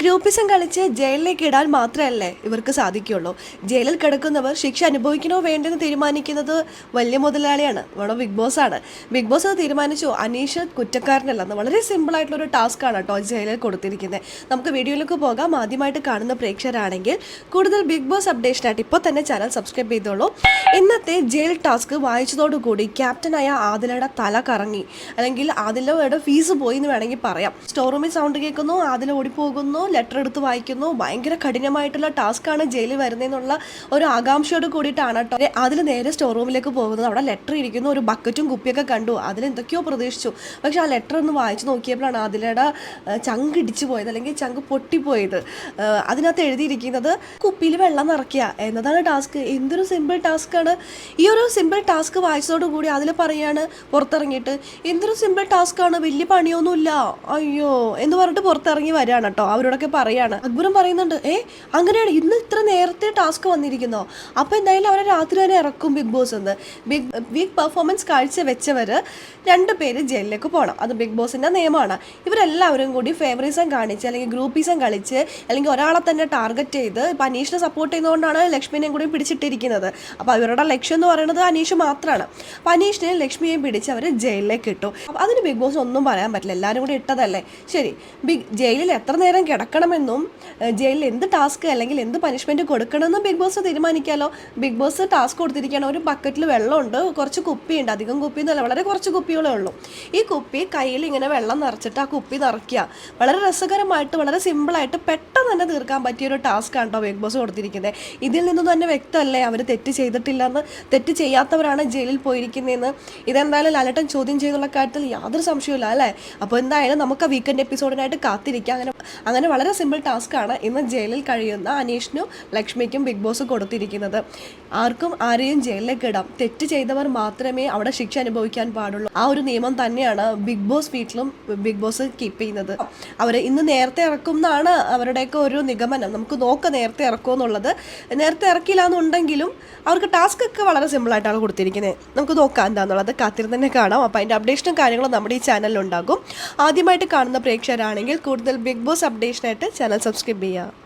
Groupism കളിച്ച് ജയിലിലേക്ക് ഇടാൻ മാത്രമല്ലേ ഇവർക്ക് സാധിക്കുള്ളൂ. ജയിലിൽ കിടക്കുന്നവർ ശിക്ഷ അനുഭവിക്കണോ വേണ്ടെന്ന് തീരുമാനിക്കുന്നത് വലിയ മുതലാളിയാണ്, നമ്മുടെ ബിഗ് ബോസ് ആണ്. ബിഗ് ബോസ് അത് തീരുമാനിച്ചു, അനീഷ് കുറ്റക്കാരനല്ലെന്ന്. വളരെ സിമ്പിൾ ആയിട്ടുള്ളൊരു ടാസ്ക് ആണ് കേട്ടോ ജയിലിൽ കൊടുത്തിരിക്കുന്നത്. നമുക്ക് വീഡിയോയിലേക്ക് പോകാം. ആദ്യമായിട്ട് കാണുന്ന പ്രേക്ഷകരാണെങ്കിൽ കൂടുതൽ ബിഗ് ബോസ് അപ്ഡേഷനായിട്ട് ഇപ്പോൾ തന്നെ ചാനൽ സബ്സ്ക്രൈബ് ചെയ്തോളൂ. ഇന്നത്തെ ജയിൽ ടാസ്ക് വായിച്ചതോടുകൂടി ക്യാപ്റ്റനായ ആദിലയുടെ തല കറങ്ങി, അല്ലെങ്കിൽ ആദിലയുടെ ഫീസ് പോയി എന്ന് വേണമെങ്കിൽ പറയാം. സ്റ്റോർ റൂമിൽ സൗണ്ട് കേൾക്കുന്നു, ആദില ഓടിപ്പോകുന്നു, ലെറ്റർ എടുത്ത് വായിക്കുന്നു. ഭയങ്കര കഠിനമായിട്ടുള്ള ടാസ്ക്കാണ് ജയിലിൽ വരുന്നതെന്നുള്ള ഒരു ആകാംക്ഷയോട് കൂടിയിട്ടാണ് കേട്ടോ അതിൽ നേരെ സ്റ്റോർ റൂമിലേക്ക് പോകുന്നത്. അവിടെ ലെറ്റർ ഇരിക്കുന്നു, ഒരു ബക്കറ്റും കുപ്പിയൊക്കെ കണ്ടു. അതിൽ എന്തൊക്കെയോ പ്രതീക്ഷിച്ചു. പക്ഷെ ആ ലെറ്റർ ഒന്ന് വായിച്ചു നോക്കിയപ്പോഴാണ് ആദിലയുടെ ചങ്ക് ഇടിച്ചു പോയത്, അല്ലെങ്കിൽ ചങ്ക് പൊട്ടിപ്പോയത്. അതിനകത്ത് എഴുതിയിരിക്കുന്നത് കുപ്പിയിൽ വെള്ളം നിറയ്ക്കുക എന്നതാണ് ടാസ്ക്. എന്തൊരു സിമ്പിൾ ടാസ്ക്കാണ്. ഈ ഒരു സിമ്പിൾ ടാസ്ക് വായിച്ചതോടുകൂടി അതിൽ പറയാണ് പുറത്തിറങ്ങിയിട്ട്, എന്തൊരു സിമ്പിൾ ടാസ്ക്കാണ്, വലിയ പണിയൊന്നുമില്ല അയ്യോ എന്ന് പറഞ്ഞിട്ട് പുറത്തിറങ്ങി വരികയാണ് കേട്ടോ. അവരോടൊക്കെ പറയാണ്. അക്ബറും പറയുന്നുണ്ട്, അങ്ങനെയാണ് ഇന്ന് ഇത്ര നേരത്തെ ടാസ്ക് വന്നിരിക്കുന്നോ, അപ്പോൾ എന്തായാലും അവരെ രാത്രി തന്നെ ഇറക്കും ബിഗ് ബോസ് എന്ന്. ബിഗ് പെർഫോമൻസ് കാഴ്ച വെച്ചവർ 2 പേര് ജയിലിലേക്ക് പോകണം. അത് ബിഗ് ബോസിൻ്റെ നിയമമാണ്. ഇവരെല്ലാവരും കൂടി ഫേവറിസം കാണിച്ച്, അല്ലെങ്കിൽ ഗ്രൂപ്പിസം കളിച്ച്, അല്ലെങ്കിൽ ഒരാളെ തന്നെ ടാർഗറ്റ് ചെയ്ത്, ഇപ്പം അനീഷിനെ സപ്പോർട്ട് ചെയ്യുന്നതുകൊണ്ടാണ് ലക്ഷ്മിനെയും കൂടി പിടിച്ചിട്ടിരിക്കുന്നത്. അപ്പോൾ അവരുടെ ലക്ഷ്യം എന്ന് പറയുന്നത് അനീഷ് മാത്രമാണ്. അപ്പോൾ അനീഷിനെയും ലക്ഷ്മിയെയും പിടിച്ച് അവർ ജയിലിലേക്ക് ഇട്ടു. അപ്പോൾ അതിന് ബിഗ് ബോസ് ഒന്നും പറയാൻ പറ്റില്ല, എല്ലാവരും കൂടി ഇട്ടതല്ലേ. ശരി, ജയിലിൽ എത്ര നേരം കിടക്കണമെന്നും ജയിലിൽ എന്ത് ടാസ്ക് അല്ലെങ്കിൽ എന്ത് പനിഷ്മെൻറ്റ് കൊടുക്കണമെന്നും ബിഗ് ബോസ് തീരുമാനിക്കാമല്ലോ. ബിഗ് ബോസ് ടാസ്ക് കൊടുത്തിരിക്കുകയാണ്. ഒരു ബക്കറ്റിൽ വെള്ളമുണ്ട്, കുറച്ച് കുപ്പിയുണ്ട്. അധികം കുപ്പിയൊന്നുമല്ല, വളരെ കുറച്ച് കുപ്പികളേ ഉള്ളൂ. ഈ കുപ്പി കയ്യിൽ ഇങ്ങനെ വെള്ളം നിറച്ചിട്ട് ആ കുപ്പി നിറയ്ക്കുക. വളരെ രസകരമായിട്ട്, വളരെ സിമ്പിളായിട്ട് പെട്ടെന്ന് തന്നെ തീർക്കാൻ പറ്റിയൊരു ടാസ്ക് ആണ് കേട്ടോ ബിഗ് ബോസ് കൊടുത്തിരിക്കുന്നത്. ഇതിൽ നിന്നും തന്നെ വ്യക്തമല്ലേ അവർ തെറ്റ് ചെയ്തിട്ടില്ലെന്ന്, തെറ്റ് ചെയ്യാത്തവരാണ് ജയിലിൽ പോയിരിക്കുന്നതെന്ന്. ഇതെന്തായാലും ലാലേട്ടൻ ചോദ്യം ചെയ്യുന്നുള്ള കാര്യത്തിൽ യാതൊരു സംശയമില്ല അല്ലേ. അപ്പോൾ എന്തായാലും നമുക്ക് ആ വീക്കെൻഡ് എപ്പിസോഡിനായിട്ട് കാത്തിരിക്കാം. അങ്ങനെ വളരെ സിമ്പിൾ ടാസ്ക്കാണ് ഇന്ന് ജയിലിൽ കഴിയുന്ന അനീഷിനും ലക്ഷ്മിക്കും ബിഗ് ബോസ് കൊടുത്തിരിക്കുന്നത്. ആർക്കും ആരെയും ജയിലിലേക്ക് ഇടാം, തെറ്റ് ചെയ്തവർ മാത്രമേ അവിടെ ശിക്ഷ അനുഭവിക്കാൻ പാടുള്ളൂ. ആ ഒരു നിയമം തന്നെയാണ് ബിഗ് ബോസ് വീട്ടിലും ബിഗ് ബോസ് കീപ്പ് ചെയ്യുന്നത്. അവർ ഇന്ന് നേരത്തെ ഇറക്കും എന്നാണ് അവരുടെയൊക്കെ ഒരു നിഗമനം. നമുക്ക് നോക്കാം നേരത്തെ ഇറക്കുമെന്നുള്ളത്. നേരത്തെ ഇറക്കില്ല എന്നുണ്ടെങ്കിലും അവർക്ക് ടാസ്ക് ഒക്കെ വളരെ സിമ്പിളായിട്ടാണ് കൊടുത്തിരിക്കുന്നത്. നമുക്ക് നോക്കാം എന്താണെന്നുള്ളത്, കാത്തിരുന്ന് തന്നെ കാണാം. അപ്പോൾ അതിൻ്റെ അപ്ഡേഷനും കാര്യങ്ങളും നമ്മുടെ ഈ ചാനലിലുണ്ടാകും. ആദ്യമായിട്ട് കാണുന്ന പ്രേക്ഷകരാണെങ്കിൽ കൂടുതൽ ബിഗ് ബോസ് അപ്ഡേഷനായിട്ട് ചാനൽ സബ്സ്ക്രൈബ് ചെയ്യുക.